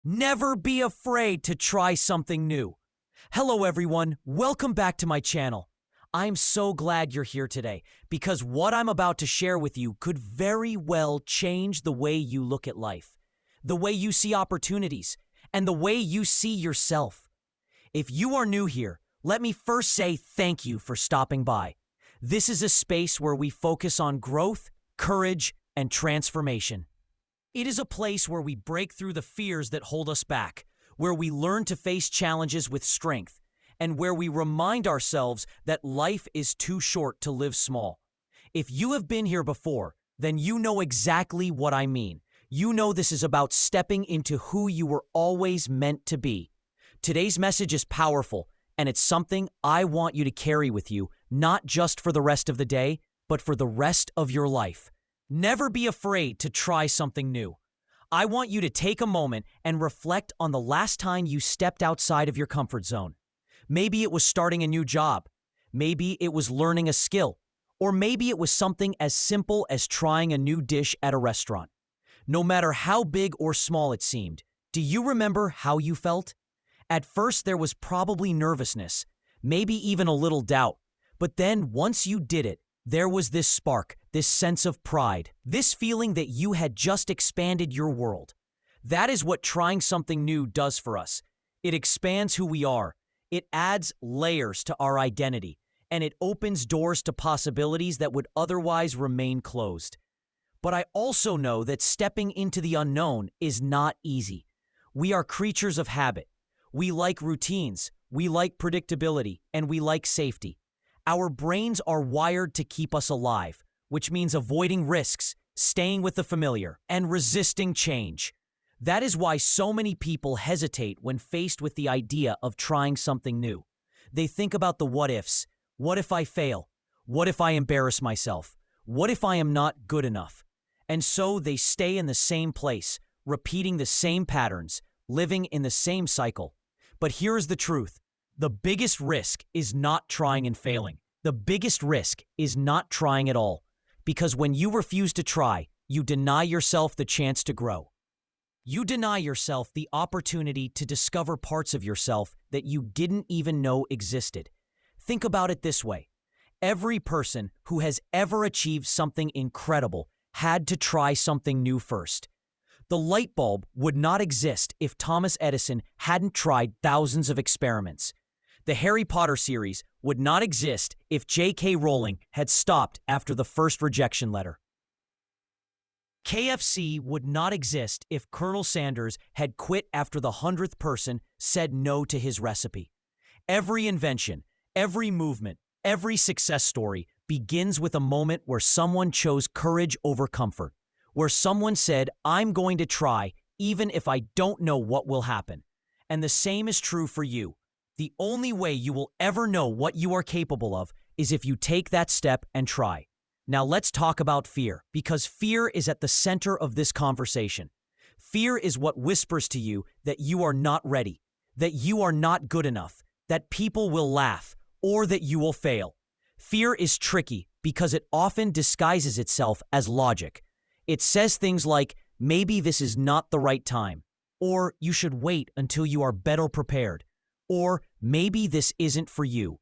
Never be afraid to try something new. Hello everyone, welcome back to my channel. I'm so glad you're here today because what I'm about to share with you could very well change the way you look at life, the way you see opportunities, and the way you see yourself. If you are new here, let me first say thank you for stopping by. This is a space where we focus on growth, courage, and transformation. It is a place where we break through the fears that hold us back, where we learn to face challenges with strength, and where we remind ourselves that life is too short to live small. If you have been here before, then you know exactly what I mean. You know this is about stepping into who you were always meant to be. Today's message is powerful, and it's something I want you to carry with you, not just for the rest of the day, but for the rest of your life. Never be afraid to try something new. I want you to take a moment and reflect on the last time you stepped outside of your comfort zone. Maybe it was starting a new job. Maybe it was learning a skill. Or maybe it was something as simple as trying a new dish at a restaurant. No matter how big or small it seemed, do you remember how you felt? At first, there was probably nervousness, maybe even a little doubt. But then once you did it, there was this spark, this sense of pride, this feeling that you had just expanded your world. That is what trying something new does for us. It expands who we are. It adds layers to our identity, and it opens doors to possibilities that would otherwise remain closed. But I also know that stepping into the unknown is not easy. We are creatures of habit. We like routines, we like predictability, and we like safety. Our brains are wired to keep us alive, which means avoiding risks, staying with the familiar, and resisting change. That is why so many people hesitate when faced with the idea of trying something new. They think about the what-ifs. What if I fail? What if I embarrass myself? What if I am not good enough? And so they stay in the same place, repeating the same patterns, living in the same cycle. But here is the truth. The biggest risk is not trying and failing. The biggest risk is not trying at all. Because when you refuse to try, you deny yourself the chance to grow. You deny yourself the opportunity to discover parts of yourself that you didn't even know existed. Think about it this way. Every person who has ever achieved something incredible had to try something new first. The light bulb would not exist if Thomas Edison hadn't tried thousands of experiments. The Harry Potter series would not exist if J.K. Rowling had stopped after the first rejection letter. KFC would not exist if Colonel Sanders had quit after the 100th person said no to his recipe. Every invention, every movement, every success story begins with a moment where someone chose courage over comfort, where someone said, "I'm going to try, even if I don't know what will happen." And the same is true for you. The only way you will ever know what you are capable of is if you take that step and try. Now let's talk about fear, because fear is at the center of this conversation. Fear is what whispers to you that you are not ready, that you are not good enough, that people will laugh, or that you will fail. Fear is tricky because it often disguises itself as logic. It says things like, maybe this is not the right time, or you should wait until you are better prepared, or maybe this isn't for you.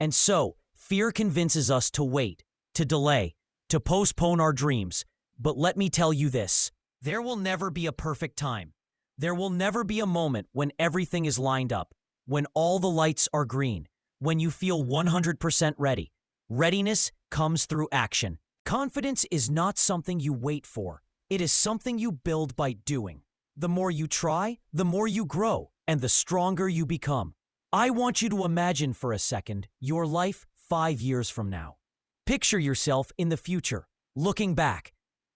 And so, fear convinces us to wait, to delay, to postpone our dreams. But let me tell you this, there will never be a perfect time. There will never be a moment when everything is lined up, when all the lights are green, when you feel 100% ready. Readiness comes through action. Confidence is not something you wait for. It is something you build by doing. The more you try, the more you grow, and the stronger you become. I want you to imagine for a second your life 5 years from now. Picture yourself in the future, looking back.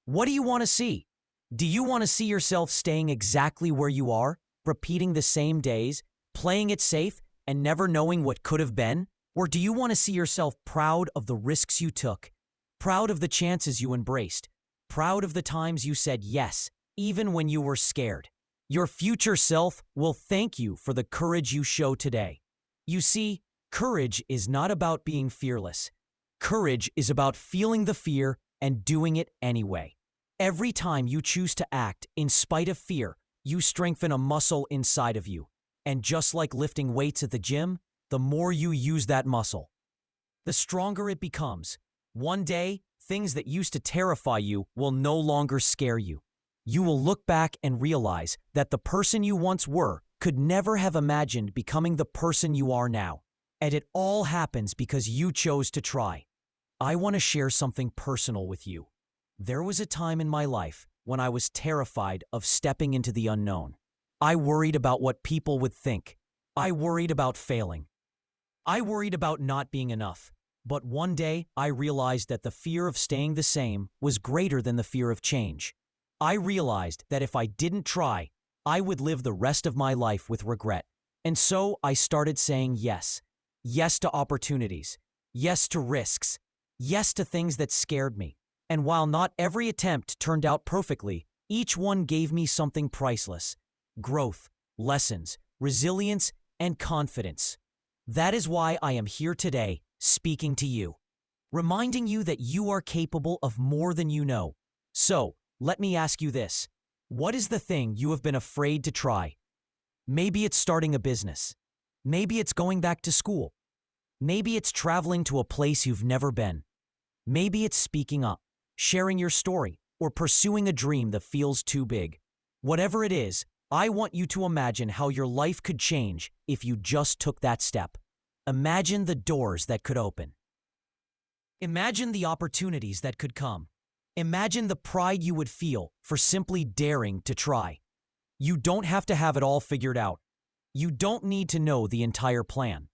What do you want to see? Do you want to see yourself staying exactly where you are, repeating the same days, playing it safe, and never knowing what could have been? Or do you want to see yourself proud of the risks you took, proud of the chances you embraced, proud of the times you said yes, even when you were scared? Your future self will thank you for the courage you show today. You see, courage is not about being fearless. Courage is about feeling the fear and doing it anyway. Every time you choose to act in spite of fear, you strengthen a muscle inside of you. And just like lifting weights at the gym, the more you use that muscle, the stronger it becomes. One day, things that used to terrify you will no longer scare you. You will look back and realize that the person you once were could never have imagined becoming the person you are now. And it all happens because you chose to try. I want to share something personal with you. There was a time in my life when I was terrified of stepping into the unknown. I worried about what people would think. I worried about failing. I worried about not being enough. But one day, I realized that the fear of staying the same was greater than the fear of change. I realized that if I didn't try, I would live the rest of my life with regret. And so I started saying yes. Yes to opportunities. Yes to risks. Yes to things that scared me. And while not every attempt turned out perfectly, each one gave me something priceless: growth, lessons, resilience, and confidence. That is why I am here today, speaking to you, reminding you that you are capable of more than you know. So, let me ask you this. What is the thing you have been afraid to try? Maybe it's starting a business. Maybe it's going back to school. Maybe it's traveling to a place you've never been. Maybe it's speaking up, sharing your story, or pursuing a dream that feels too big. Whatever it is, I want you to imagine how your life could change if you just took that step. Imagine the doors that could open. Imagine the opportunities that could come. Imagine the pride you would feel for simply daring to try. You don't have to have it all figured out. You don't need to know the entire plan.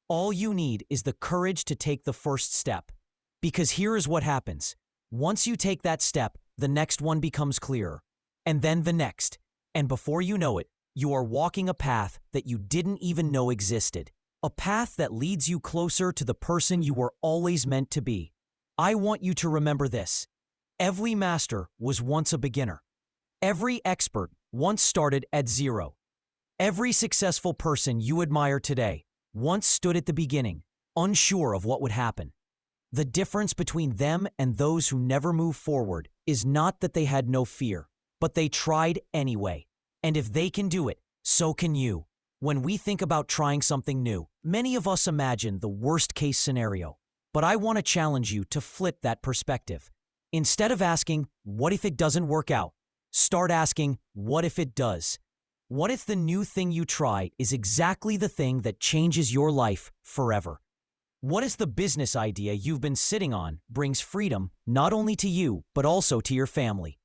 All you need is the courage to take the first step. Because here is what happens. Once you take that step, the next one becomes clearer. And then the next. And before you know it, you are walking a path that you didn't even know existed. A path that leads you closer to the person you were always meant to be. I want you to remember this. Every master was once a beginner. Every expert once started at zero. Every successful person you admire today once stood at the beginning, unsure of what would happen. The difference between them and those who never move forward is not that they had no fear, but they tried anyway. And if they can do it, so can you. When we think about trying something new, many of us imagine the worst-case scenario. But I want to challenge you to flip that perspective. Instead of asking, what if it doesn't work out? Start asking, what if it does? What if the new thing you try is exactly the thing that changes your life forever? What if the business idea you've been sitting on brings freedom not only to you, but also to your family?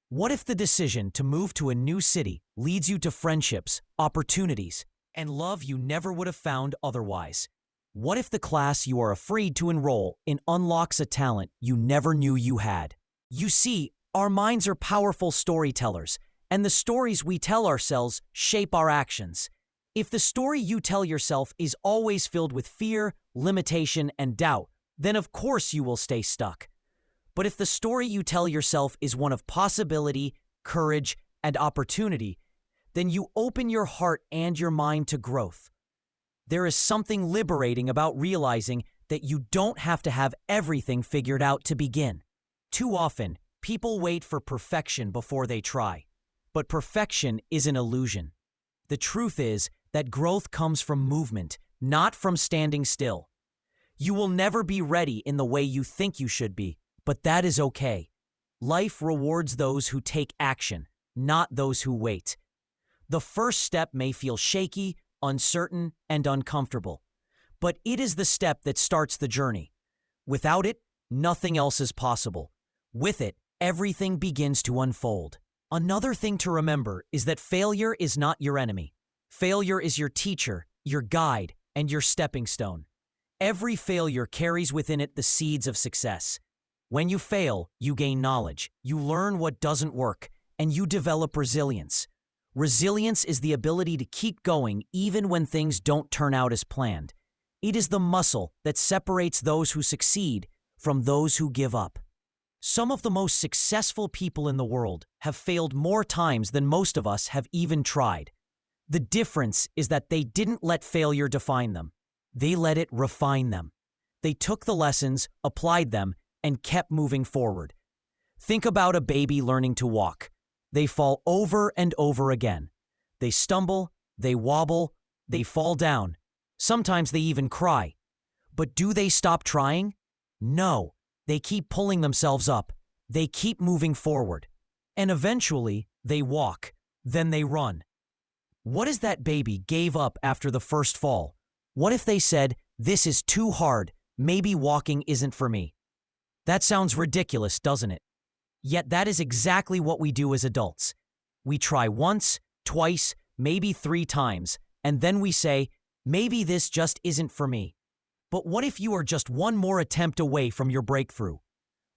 What if the decision to move to a new city leads you to friendships, opportunities, and love you never would have found otherwise? What if the class you are afraid to enroll in unlocks a talent you never knew you had? You see, our minds are powerful storytellers, and the stories we tell ourselves shape our actions. If the story you tell yourself is always filled with fear, limitation, and doubt, then of course you will stay stuck. But if the story you tell yourself is one of possibility, courage, and opportunity, then you open your heart and your mind to growth. There is something liberating about realizing that you don't have to have everything figured out to begin. Too often, people wait for perfection before they try. But perfection is an illusion. The truth is that growth comes from movement, not from standing still. You will never be ready in the way you think you should be, but that is okay. Life rewards those who take action, not those who wait. The first step may feel shaky, uncertain, and uncomfortable, but it is the step that starts the journey. Without it, nothing else is possible. With it, everything begins to unfold. Another thing to remember is that failure is not your enemy. Failure is your teacher, your guide, and your stepping stone. Every failure carries within it the seeds of success. When you fail, you gain knowledge, you learn what doesn't work, and you develop resilience. Resilience is the ability to keep going even when things don't turn out as planned. It is the muscle that separates those who succeed from those who give up. Some of the most successful people in the world have failed more times than most of us have even tried. The difference is that they didn't let failure define them. They let it refine them. They took the lessons, applied them, and kept moving forward. Think about a baby learning to walk. They fall over and over again. They stumble, they wobble, they fall down. Sometimes they even cry. But do they stop trying? No. They keep pulling themselves up. They keep moving forward. And eventually, they walk. Then they run. What if that baby gave up after the first fall? What if they said, "This is too hard. Maybe walking isn't for me"? That sounds ridiculous, doesn't it? Yet that is exactly what we do as adults. We try once, twice, maybe 3 times, and then we say, "Maybe this just isn't for me." But what if you are just one more attempt away from your breakthrough?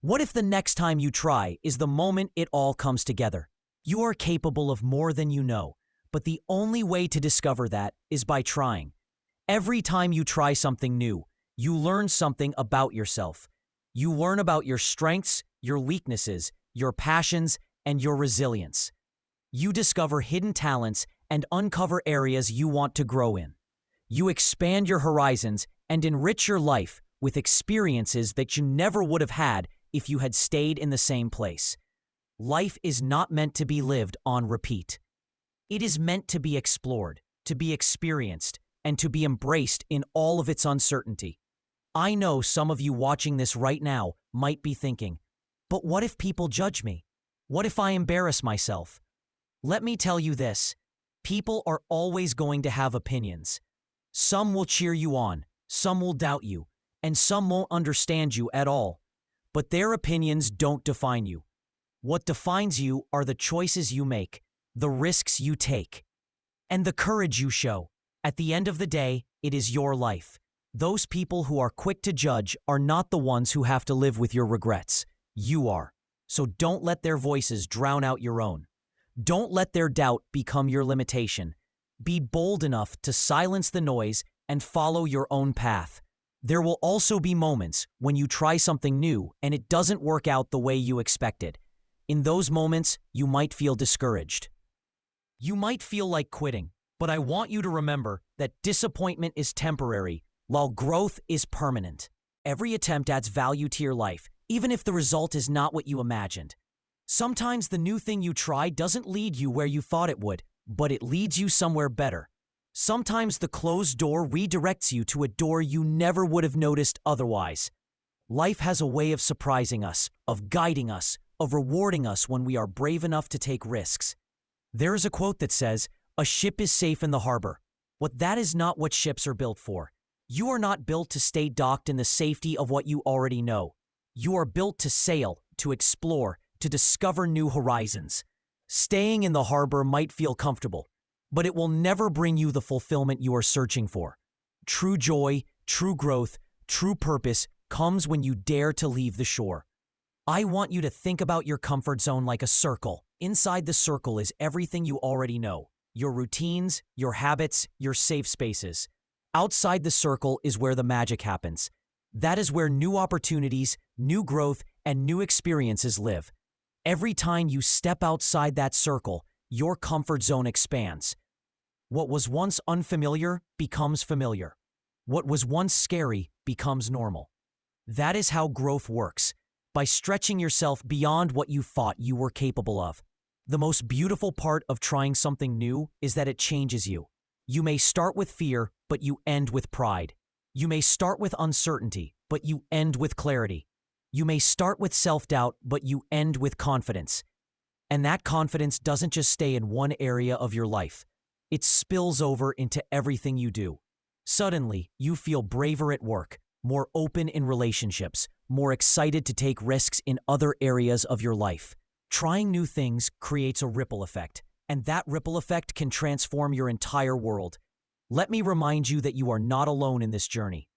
What if the next time you try is the moment it all comes together? You are capable of more than you know, but the only way to discover that is by trying. Every time you try something new, you learn something about yourself. You learn about your strengths, your weaknesses, your passions, and your resilience. You discover hidden talents and uncover areas you want to grow in. You expand your horizons and enrich your life with experiences that you never would have had if you had stayed in the same place. Life is not meant to be lived on repeat. It is meant to be explored, to be experienced, and to be embraced in all of its uncertainty. I know some of you watching this right now might be thinking, but what if people judge me? What if I embarrass myself? Let me tell you this, people are always going to have opinions. Some will cheer you on, some will doubt you, and some won't understand you at all. But their opinions don't define you. What defines you are the choices you make, the risks you take, and the courage you show. At the end of the day, it is your life. Those people who are quick to judge are not the ones who have to live with your regrets. You are. So don't let their voices drown out your own. Don't let their doubt become your limitation. Be bold enough to silence the noise and follow your own path. There will also be moments when you try something new and it doesn't work out the way you expected. In those moments, you might feel discouraged. You might feel like quitting, but I want you to remember that disappointment is temporary, while growth is permanent. Every attempt adds value to your life, even if the result is not what you imagined. Sometimes the new thing you try doesn't lead you where you thought it would, but it leads you somewhere better. Sometimes the closed door redirects you to a door you never would have noticed otherwise. Life has a way of surprising us, of guiding us, of rewarding us when we are brave enough to take risks. There is a quote that says, "A ship is safe in the harbor." But that is not what ships are built for. You are not built to stay docked in the safety of what you already know. You are built to sail, to explore, to discover new horizons. Staying in the harbor might feel comfortable, but it will never bring you the fulfillment you are searching for. True joy, true growth, true purpose comes when you dare to leave the shore. I want you to think about your comfort zone like a circle. Inside the circle is everything you already know. Your routines, your habits, your safe spaces. Outside the circle is where the magic happens. That is where new opportunities, new growth, and new experiences live. Every time you step outside that circle, your comfort zone expands. What was once unfamiliar becomes familiar. What was once scary becomes normal. That is how growth works, by stretching yourself beyond what you thought you were capable of. The most beautiful part of trying something new is that it changes you. You may start with fear, but you end with pride. You may start with uncertainty, but you end with clarity. You may start with self-doubt, but you end with confidence. And that confidence doesn't just stay in one area of your life. It spills over into everything you do. Suddenly, you feel braver at work, more open in relationships, more excited to take risks in other areas of your life. Trying new things creates a ripple effect, and that ripple effect can transform your entire world. Let me remind you that you are not alone in this journey.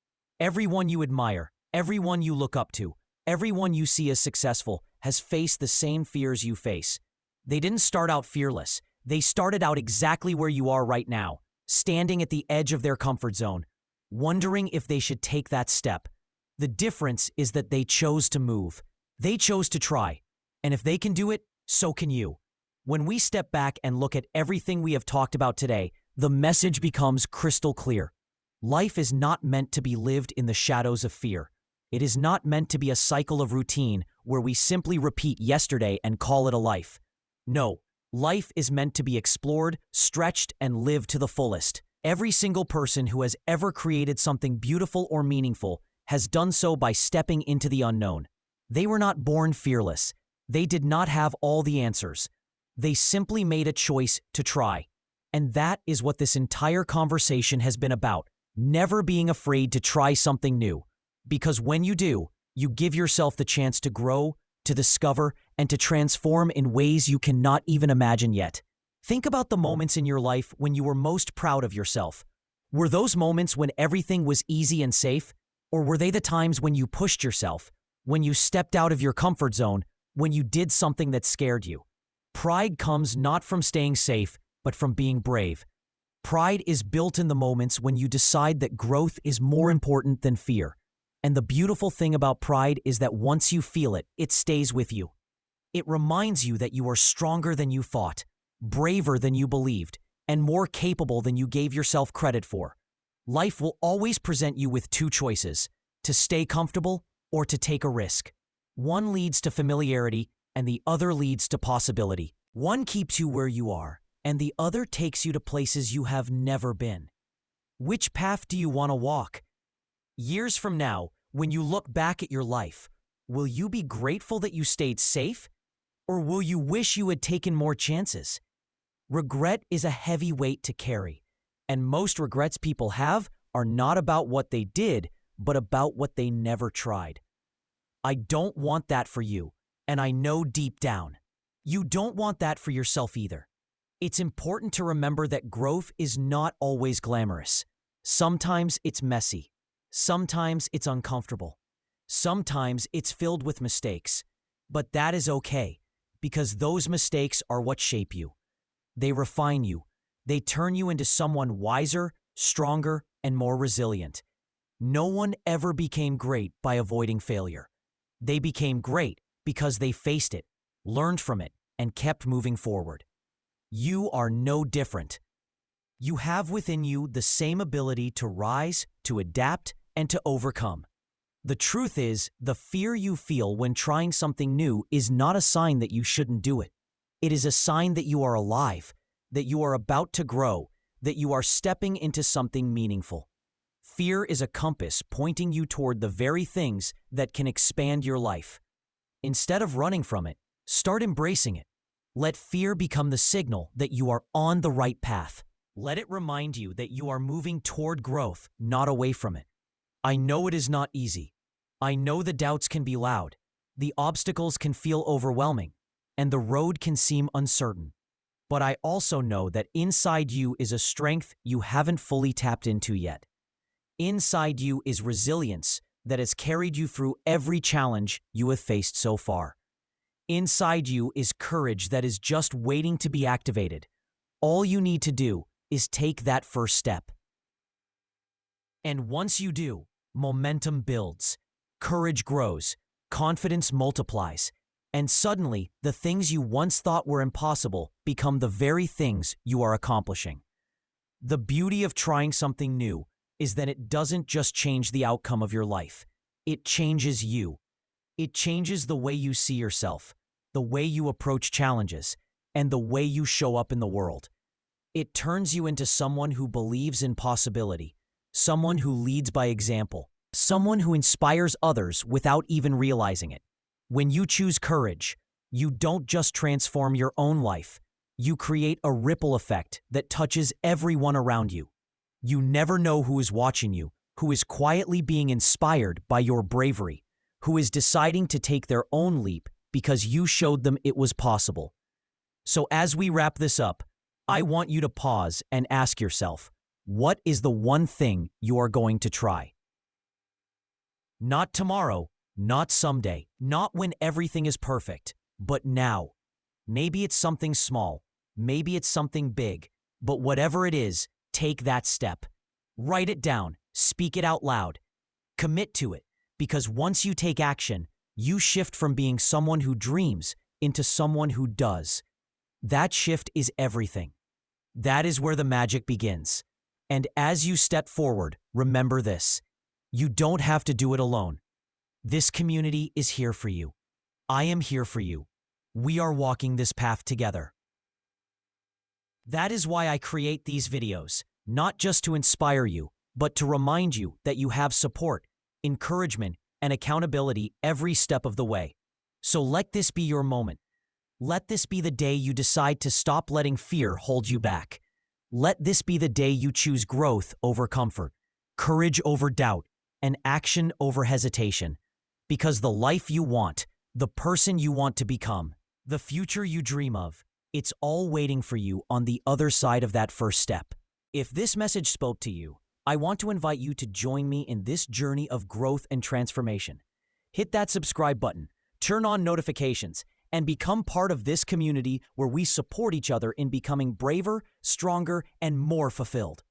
Everyone you admire, everyone you look up to, everyone you see as successful has faced the same fears you face. They didn't start out fearless. They started out exactly where you are right now, standing at the edge of their comfort zone, wondering if they should take that step. The difference is that they chose to move. They chose to try. And if they can do it, so can you. When we step back and look at everything we have talked about today, the message becomes crystal clear. Life is not meant to be lived in the shadows of fear. It is not meant to be a cycle of routine where we simply repeat yesterday and call it a life. No, Life is meant to be explored, stretched, and lived to the fullest. Every single person who has ever created something beautiful or meaningful has done so by stepping into the unknown. They were not born fearless. They did not have all the answers. They simply made a choice to try. And that is what this entire conversation has been about. Never being afraid to try something new. Because when you do, you give yourself the chance to grow, to discover, and to transform in ways you cannot even imagine yet. Think about the moments in your life when you were most proud of yourself. Were those moments when everything was easy and safe? Or were they the times when you pushed yourself, when you stepped out of your comfort zone, when you did something that scared you? Pride comes not from staying safe, but from being brave. Pride is built in the moments when you decide that growth is more important than fear. And the beautiful thing about pride is that once you feel it, it stays with you. It reminds you that you are stronger than you thought, braver than you believed, and more capable than you gave yourself credit for. Life will always present you with two choices: to stay comfortable or to take a risk. One leads to familiarity, and the other leads to possibility. One keeps you where you are, and the other takes you to places you have never been. Which path do you want to walk? Years from now, when you look back at your life, will you be grateful that you stayed safe? Or will you wish you had taken more chances? Regret is a heavy weight to carry, and most regrets people have are not about what they did, but about what they never tried. I don't want that for you, and I know deep down, you don't want that for yourself either. It's important to remember that growth is not always glamorous. Sometimes it's messy. Sometimes it's uncomfortable. Sometimes it's filled with mistakes. But that is okay, because those mistakes are what shape you. They refine you. They turn you into someone wiser, stronger, and more resilient. No one ever became great by avoiding failure. They became great because they faced it, learned from it, and kept moving forward. You are no different. You have within you the same ability to rise, to adapt, and to overcome. The truth is, the fear you feel when trying something new is not a sign that you shouldn't do it. It is a sign that you are alive, that you are about to grow, that you are stepping into something meaningful. Fear is a compass pointing you toward the very things that can expand your life. Instead of running from it, start embracing it. Let fear become the signal that you are on the right path. Let it remind you that you are moving toward growth, not away from it. I know it is not easy. I know the doubts can be loud, the obstacles can feel overwhelming, and the road can seem uncertain. But I also know that inside you is a strength you haven't fully tapped into yet. Inside you is resilience that has carried you through every challenge you have faced so far. Inside you is courage that is just waiting to be activated. All you need to do is take that first step. And once you do, momentum builds, courage grows, confidence multiplies, and suddenly the things you once thought were impossible become the very things you are accomplishing. The beauty of trying something new is that it doesn't just change the outcome of your life. It changes you. It changes the way you see yourself, the way you approach challenges, and the way you show up in the world. It turns you into someone who believes in possibility, someone who leads by example, someone who inspires others without even realizing it. When you choose courage, you don't just transform your own life. You create a ripple effect that touches everyone around you. You never know who is watching you, who is quietly being inspired by your bravery, who is deciding to take their own leap because you showed them it was possible. So as we wrap this up, I want you to pause and ask yourself, what is the one thing you are going to try? Not tomorrow, not someday, not when everything is perfect, but now. Maybe it's something small, maybe it's something big, but whatever it is, take that step. Write it down, speak it out loud. Commit to it, because once you take action, you shift from being someone who dreams into someone who does. That shift is everything. That is where the magic begins. And as you step forward, remember this: you don't have to do it alone. This community is here for you. I am here for you. We are walking this path together. That is why I create these videos, not just to inspire you, but to remind you that you have support, encouragement, and accountability every step of the way. So let this be your moment. Let this be the day you decide to stop letting fear hold you back. Let this be the day you choose growth over comfort, courage over doubt, and action over hesitation. Because the life you want, the person you want to become, the future you dream of, it's all waiting for you on the other side of that first step. If this message spoke to you, I want to invite you to join me in this journey of growth and transformation. Hit that subscribe button, turn on notifications, and become part of this community where we support each other in becoming braver, stronger, and more fulfilled.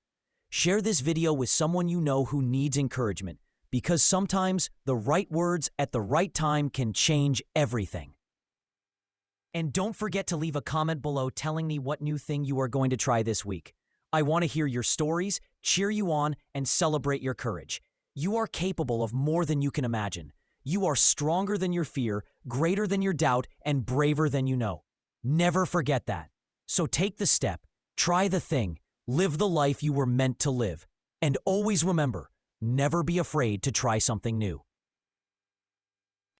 Share this video with someone you know who needs encouragement, because sometimes the right words at the right time can change everything. And don't forget to leave a comment below telling me what new thing you are going to try this week. I want to hear your stories, cheer you on, and celebrate your courage. You are capable of more than you can imagine. You are stronger than your fear, greater than your doubt, and braver than you know. Never forget that. So take the step, try the thing, live the life you were meant to live. And always remember, never be afraid to try something new.